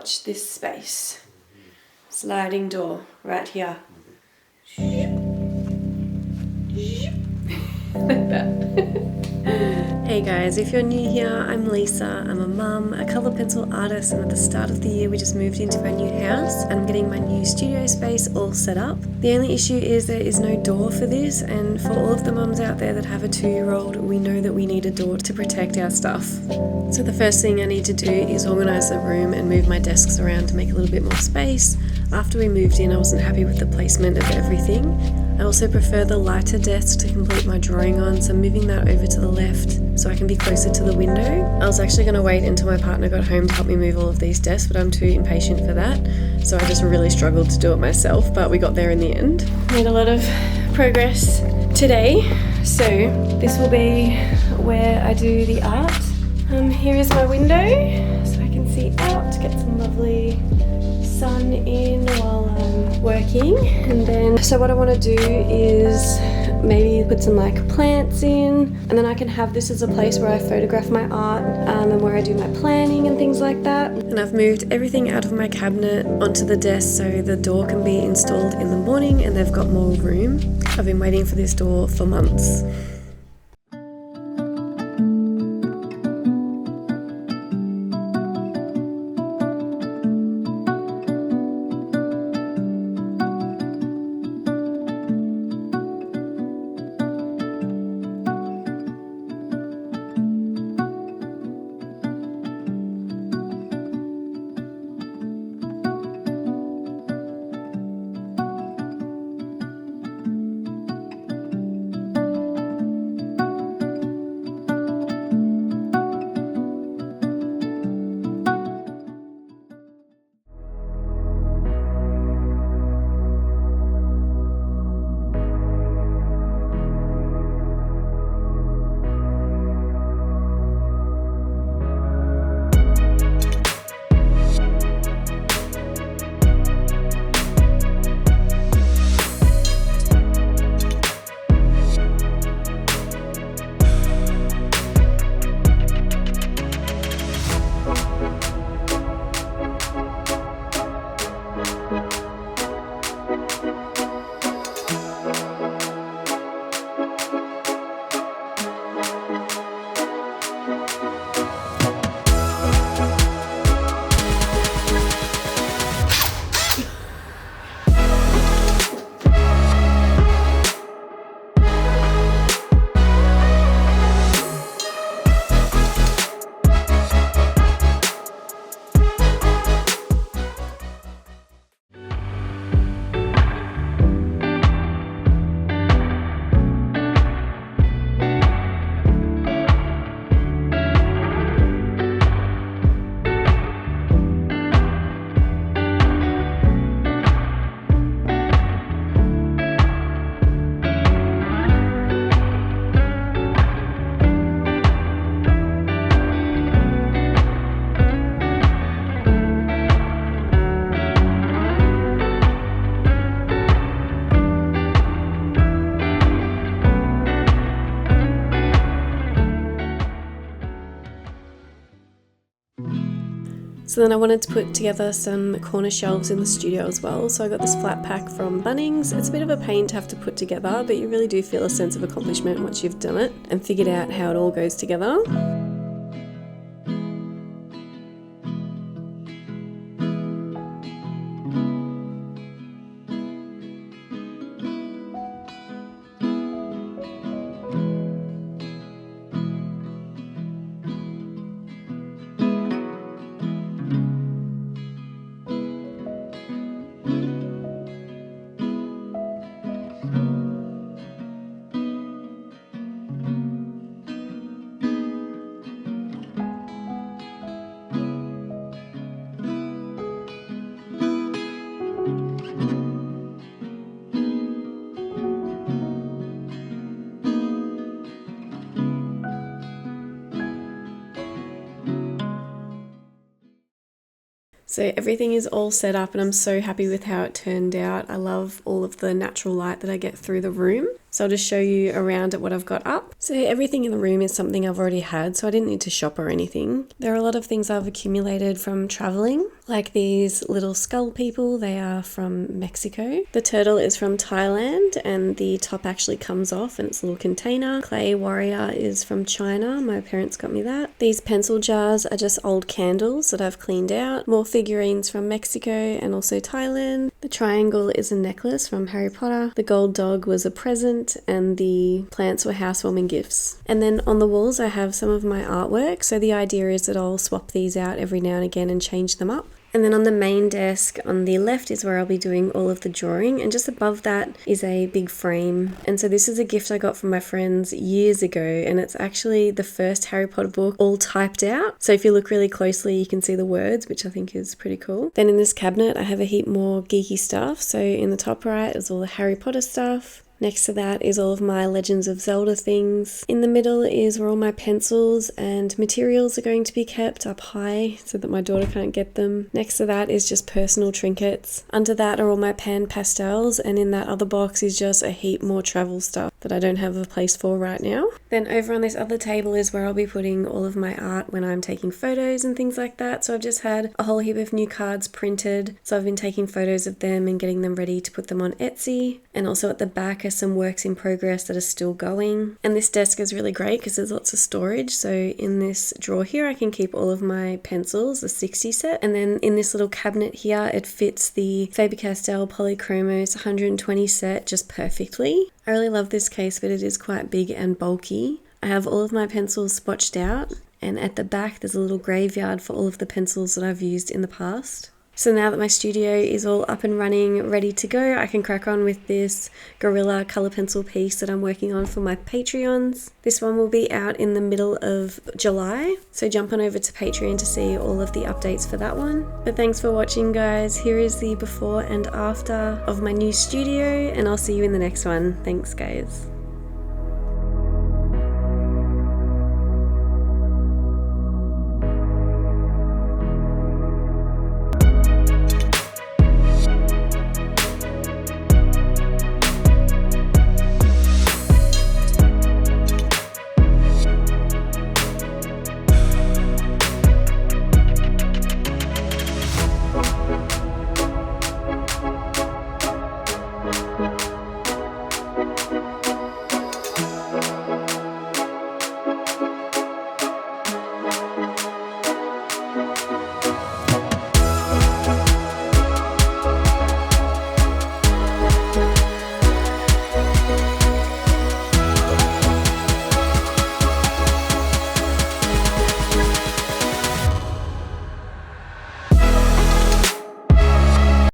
watch this space. Sliding door right here. Like that. Hey guys, if you're new here, I'm Lisa. I'm a mum, a colour pencil artist, and at the start of the year we just moved into our new house and I'm getting my new studio space all set up. The only issue is there is no door for this, and for all of the mums out there that have a 2-year-old, we know that we need a door to protect our stuff. So the first thing I need to do is organise the room and move my desks around to make a little bit more space. After we moved in, I wasn't happy with the placement of everything. I also prefer the lighter desk to complete my drawing on, so I'm moving that over to the left so I can be closer to the window. I was actually going to wait until my partner got home to help me move all of these desks, but I'm too impatient for that, so I just really struggled to do it myself, but we got there in the end. Made a lot of progress today, so this will be where I do the art. Here is my window, so I can see out, get some lovely sun in while I'm working. And then, so what I want to do is maybe put some like plants in, and then I can have this as a place where I photograph my art and where I do my planning and things like that. And I've moved everything out of my cabinet onto the desk so the door can be installed in the morning and they've got more room. I've been waiting for this door for months. So then I wanted to put together some corner shelves in the studio as well. So I got this flat pack from Bunnings. It's a bit of a pain to have to put together, but you really do feel a sense of accomplishment once you've done it and figured out how it all goes together. So everything is all set up and I'm so happy with how it turned out. I love all of the natural light that I get through the room. So I'll just show you around at what I've got up. So everything in the room is something I've already had, so I didn't need to shop or anything. There are a lot of things I've accumulated from traveling, like these little skull people. They are from Mexico. The turtle is from Thailand, and the top actually comes off and it's a little container. Clay warrior is from China. My parents got me that. These pencil jars are just old candles that I've cleaned out. More figurines from Mexico and also Thailand. The triangle is a necklace from Harry Potter. The gold dog was a present, and the plants were housewarming gifts. And then on the walls I have some of my artwork. So the idea is that I'll swap these out every now and again and change them up. And then on the main desk on the left is where I'll be doing all of the drawing, and just above that is a big frame. And so this is a gift I got from my friends years ago, and it's actually the first Harry Potter book all typed out. So if you look really closely you can see the words, which I think is pretty cool. Then in this cabinet I have a heap more geeky stuff. So in the top right is all the Harry Potter stuff. Next to that is all of my Legends of Zelda things. In the middle is where all my pencils and materials are going to be kept up high so that my daughter can't get them. Next to that is just personal trinkets. Under that are all my pan pastels, and in that other box is just a heap more travel stuff that I don't have a place for right now. Then over on this other table is where I'll be putting all of my art when I'm taking photos and things like that. So I've just had a whole heap of new cards printed. So I've been taking photos of them and getting them ready to put them on Etsy. And also at the back some works in progress that are still going. And this desk is really great because there's lots of storage. So in this drawer here I can keep all of my pencils, the 60 set, and then in this little cabinet here it fits the Faber-Castell Polychromos 120 set just perfectly. I really love this case, but it is quite big and bulky. I have all of my pencils swatched out, and at the back there's a little graveyard for all of the pencils that I've used in the past. So now that my studio is all up and running, ready to go, I can crack on with this Gorilla colour pencil piece that I'm working on for my Patreons. This one will be out in the middle of July, so jump on over to Patreon to see all of the updates for that one. But thanks for watching, guys. Here is the before and after of my new studio, and I'll see you in the next one. Thanks, guys.